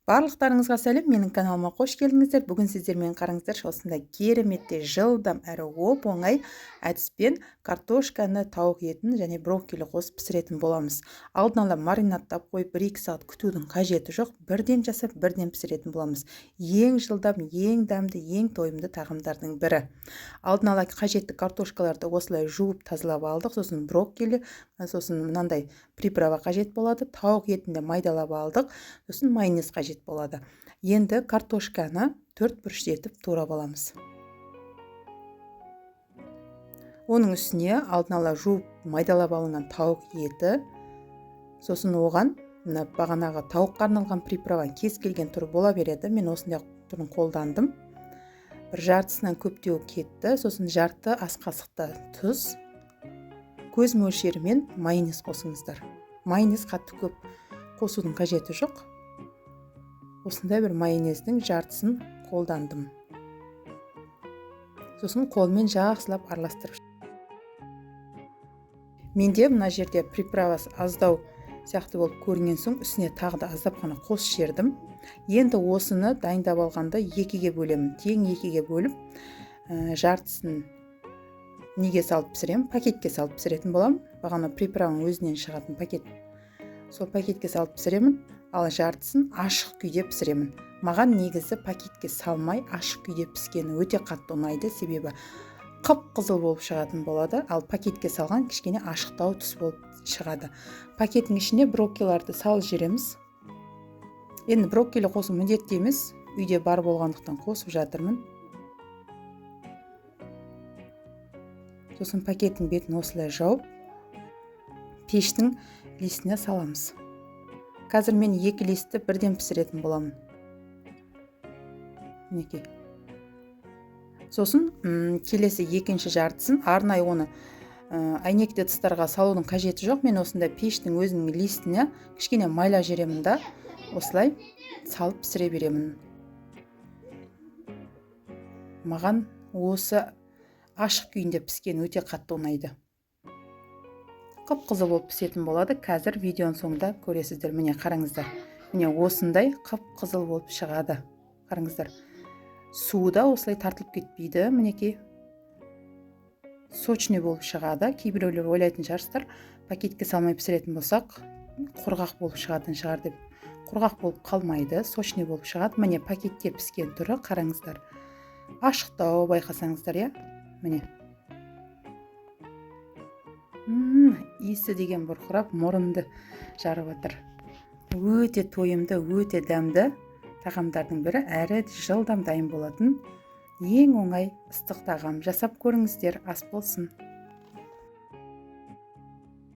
Барлықтарыңызға сәлем, менің каналыма қош келдіңіздер. Бүгін сіздермен қараңыздар, осындай кереметте жылдам әрі оп-оңай әдіспен картошканы, тауық етін және брокколи қосып пісіретін боламыз. Алдын ала маринадтап қойып 1-2 сағат күтудің қажеті жоқ. Бірден жасап, бірден пісіретін боламыз. Ең жылдам, ең дәмді, ең тойымды тағамдардың бірі. Алдын ала қажетті картошкаларды осылай жуып тазалап алдық. Сосын брокколи, сосын мынандай приправа қажет болады. Тауық етінде майдалап алдық. Сосын майонез қажет болады. Енді картошканы 4 бұрышты етіп турап аламыз. Оның үстіне алдын ала жуып майдалап алынған тауық еті, сосын оған бағанағы тауыққа арналған приправаның кез келген түрі бола береді. Мен осындай түрін қолдандым. Бір жартысынан көптеу кетті. Сосын жарты ас қасықта тұз, көз мөлшерімен майонез қосыңыздар. Майонез қатты көп қосудың қажеті жоқ. Осындай бір майонездің жартысын қолдандым. Сосын қолмен жақсылап араластырып. Менде мына жерде приправасы аздау сияқты болып көрінген соң үстіне тағы да аздап қана қос жердім. Енді осыны дайындап алғанда екіге бөлемін. Тең екіге бөліп, жартысын неге салып пісіремін? Пакетке салып пісіретін боламын. Бағана приправаның өзінен шығатын пакет. Сол пакетке салып пісіремін, ал жартысын ашық күйде пісіремін. Маған негізі пакетке салмай ашық күйде піскені өте қатты ұнайды, себебі қып-қызыл болып шығатын болады, ал пакетке салған кішкене ашықтау түс болып шығады. Пакеттің ішіне брокколиларды салып жібереміз. Енді брокколи қосу міндетті емес, үйде бар болғандықтан қосып жатырмын. Сосын пакеттің бетін осылай жауып, пештің листіне саламыз. Қазір мен 2 листті бірден пісіретін боламын. Мінекей. Сосын келесі екінші жартысын арнайы оны әйнекті тыстарға салудың қажеті жоқ. Мен осында пештің өзінің листіне кішкене майла жіберемін да, осылай салып пісіре беремін. Маған осы ашық күйінде піскен өте қатты ұнайды. Қып-қызыл болып пісетін болады. Қазір видеоның соңында көресіздер. Міне қараңыздар. Міне осындай қып-қызыл болып шығады. Қараңыздар. Суы да осылай тартылып кетпейді. Мінекей. Сочный болып шығады. Кейбіреулер ойлайтын шығарсыздар, пакетке салмай пісіретін болсақ, құрғақ болып шығатын шығар деп. Құрғақ болып қалмайды, сочный болып шығады. Міне пакетте піскен түрі қараңыздар. Ашықтау байқасаңыздар, я? Міне. Иісі деген бұрқырап, мұрынды жарып отыр. Өте тойымды, өте дәмді тағамдардың бірі, әрі жылдам дайын болатын ең оңай ыстық тағам. Жасап көріңіздер, ас болсын.